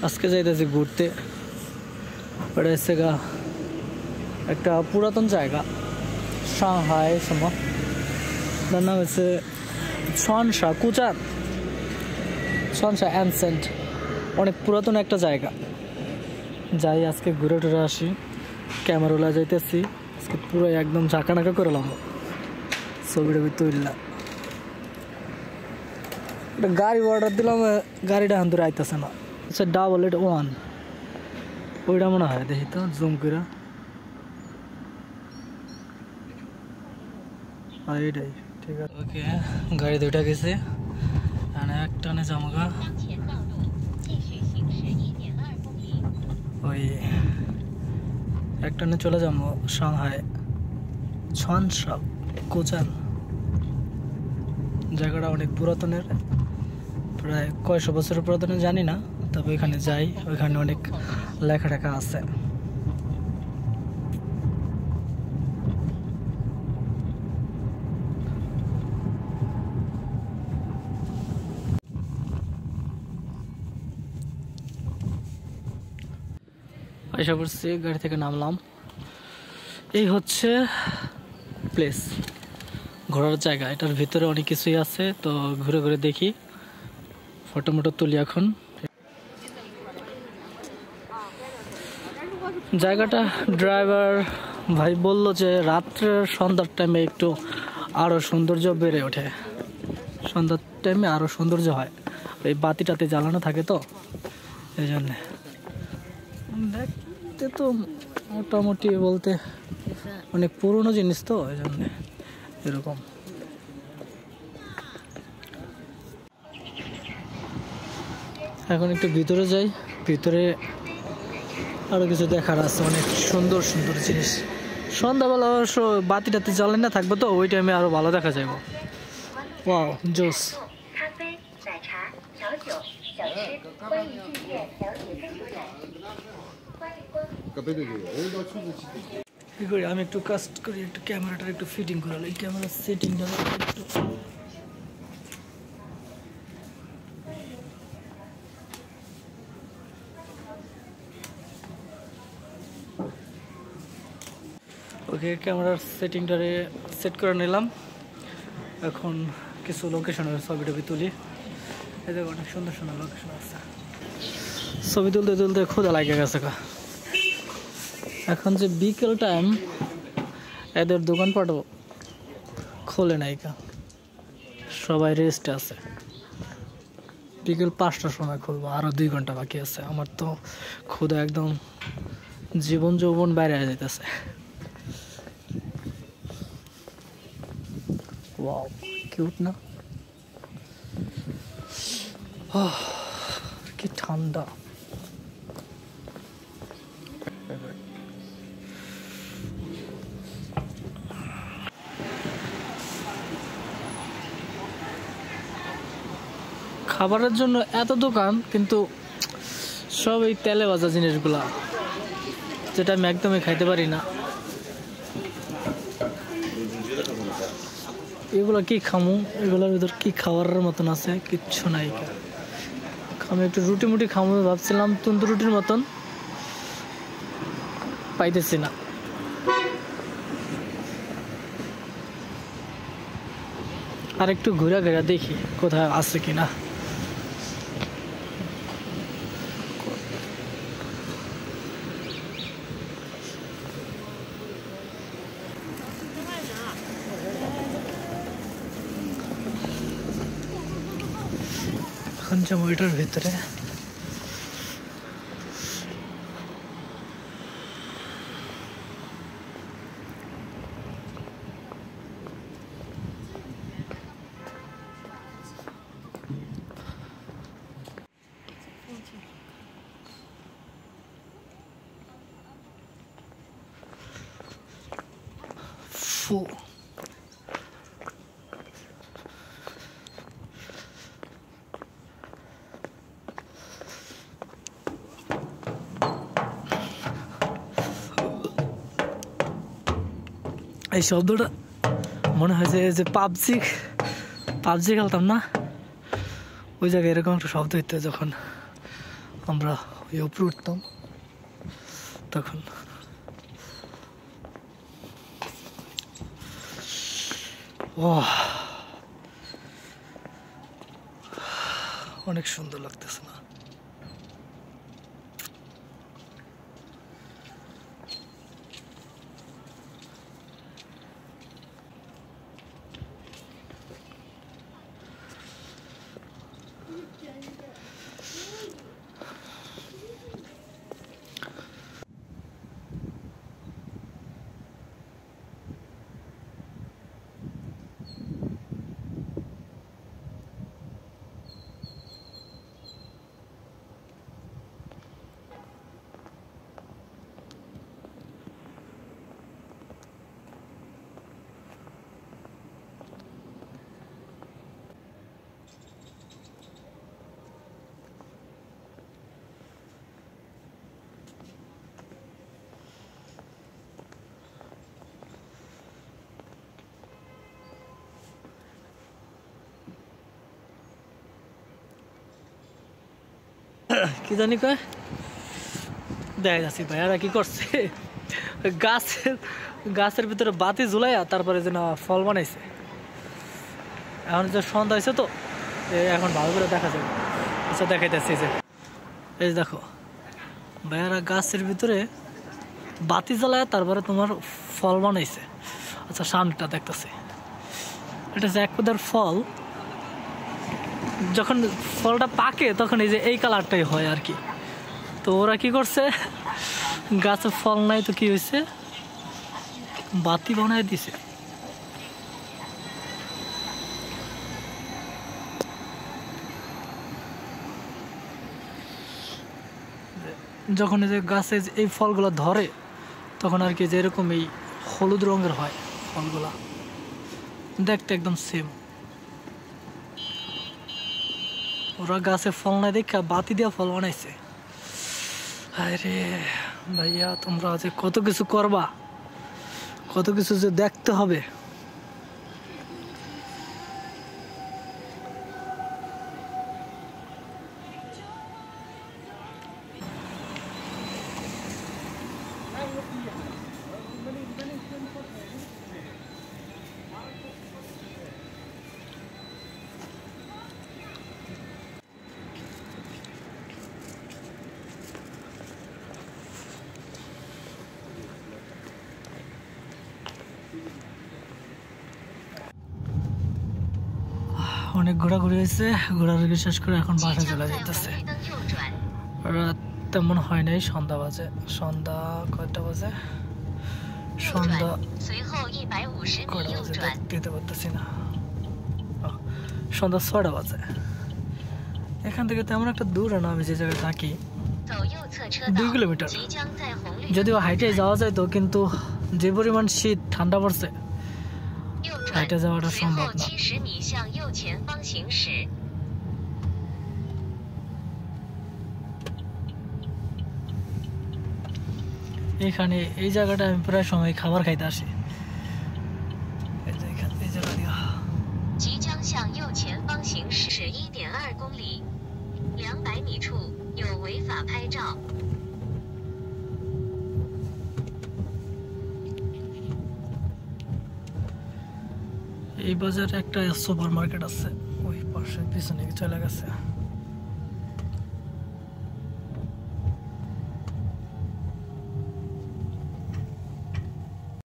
আজকে যাইতেছি ঘুরতে। ওটা হচ্ছে একটা পুরাতন জায়গা, সাংহাই সময়। তার নাম হচ্ছে সনসা কুচান, সনসা অ্যানসেন্ট। অনেক পুরাতন একটা জায়গা। যাই আজকে ঘুরে টুরে আসি। ক্যামেরালা যাইতেছি আজকে পুরো একদম ঝাঁকানাকা করলাম, ছবি টবি তুললাম। একটা গাড়ি অর্ডার দিলাম, গাড়িটা হান ধরে আইতেছে না। আচ্ছা 881 ওইটা মনে হয়, দেখি তো জুম করে। এইটাই ঠিক আছে। ওকে, গাড়ি দুইটা গেছে, এক টানে জামগা। ওই এক টানে চলে যাবো সাংহাই সনসা কুচান। জায়গাটা অনেক পুরাতনের, প্রায় কয়শো বছরের পুরাতনের জানি না, তবে ওইখানে যাই, ওইখানে অনেক লেখা টেখা আছে। আশা করছি, গাড়ি থেকে নামলাম। এই হচ্ছে প্লেস, ঘোরার জায়গা। এটার ভিতরে অনেক কিছুই আছে, তো ঘুরে ঘুরে দেখি, ফটো মোটো তুলি। এখন জায়গাটা ড্রাইভার ভাই বলল যে রাত্রের সন্ধ্যার টাইমে একটু আরো সৌন্দর্য বেড়ে ওঠে, সন্ধ্যার টাইমে আরো সৌন্দর্য হয়। এই বাতিটাতে জ্বালানো থাকে তো এই জন্যে। দেখতে তো মোটামুটি বলতে অনেক পুরনো জিনিস তো, এই জন্যে এরকম। এখন একটু ভিতরে যাই, ভিতরে আরো কিছু দেখার আছে, অনেক সুন্দর সুন্দর জিনিস। সন্ধ্যাবেলা অবশ্য বাতি টাতি জ্বালানি না থাকবে তো, ওই টাইমে আরো ভালো দেখা যাবে। ওয়াও, জোস। কি করি আমি একটু কাস্ট করি, একটু ক্যামেরাটার একটু ফিটিং করে, এই ক্যামেরার সেটিংটা একটু। ওকে, ক্যামেরার সেটিংটারে সেট করে নিলাম। এখন কিছু লোকেশনের ছবি টবি তুলি। এদের অনেক সুন্দর সুন্দর লোকেশন আছে। ছবি তুলতে তুলতে ক্ষুধা লাগে গেছে। এখন যে বিকেল টাইম, এদের দোকানপাটও খোলে নাই, সবাই রেস্টে আছে। বিকেল 5টার সময় খুলবো, আরো 2 ঘন্টা বাকি আছে। আমার তো ক্ষুধা একদম জীবন যৌবন বাইরে যাইতেছে। ওয়াও, কিউট না? কি ঠান্ডা। খাবারের জন্য এত দোকান, কিন্তু সব এই তেলে ভাজা জিনিসগুলা, যেটা আমি একদমই খাইতে পারি না। এগুলো কি খামু? এগুলোর ভিতর কি খাওয়ার মতন আছে? কিচ্ছু নাই। আমি একটু রুটি মুটি খামু ভাবছিলাম, তন্দুর রুটির মতন, পাইতেছি না। আর একটু ঘুরা ঘুরা দেখি কোথায় আছে কিনা। এখন যাবো এটার ভিতরে। এই শব্দটা মনে হয় যে পাবজি খেলতাম না, ওই জায়গায় এরকম একটা শব্দ হইতো যখন আমরা ওই উপরে উঠতাম তখন। অনেক সুন্দর লাগতেছে না? কি জানি কয় দেখা যাচ্ছে ভাইয়ারা কি করছে, গাছের ভিতরে বাতি ঝুলাইয়া তারপরে যেন ফল বানাইছে। এখন যে সন্ধ্যা হয়েছে তো এখন ভালো করে দেখা যাবে। আচ্ছা দেখাইতেছি যে এই দেখো ভাইয়ারা গাছের ভিতরে বাতি জ্বালায় তারপরে তোমার ফল বানাইছে। আচ্ছা সামনেটা দেখতেছি, এটা হচ্ছে এক পদের ফল। যখন ফলটা পাকে তখন এই যে এই কালারটাই হয় আর কি। তো ওরা কি করছে, গাছে ফল নাই তো কি হয়েছে, বাতি বানায় দিছে। যখন এই যে গাছে এই ফলগুলো ধরে তখন আর কি যেরকম এই হলুদ রঙের হয় ফলগুলা, দেখতে একদম সেম। ওরা গাছে ফল নাই দেখা বাতি দিয়ে ফল বানাইছে। আরে ভাইয়া তোমরা যে কত কিছু করবা, কত কিছু যে দেখতে হবে। অনেক ঘোরাঘুরি হয়েছে, ঘোরাঘুরি শেষ করে এখন বাসা চলে যাইতেছে। রাত তেমন হয় নাই, সন্ধ্যা বাজে। সন্ধ্যা কয়টা বাজে? সন্ধ্যা কয়টা বাজে দিতে পারতেছি না, সন্ধ্যা 6টা বাজে। এখান থেকে তেমন একটা দূরে না, আমি যে জায়গায় থাকি 2 কিলোমিটার। যদিও হাইটে যাওয়া যায় তো, কিন্তু যে পরিমাণ শীত ঠান্ডা পড়ছে হাইটে যাওয়াটা সম্ভব না। এখানে এই জায়গাটা আমি প্রায় সময় খাবার খাইতে আসি। এই জায়গা দিয়ে এই বাজারে একটা সুপার মার্কেট আছে, ওই পাশে পিছনে চলে গেছে।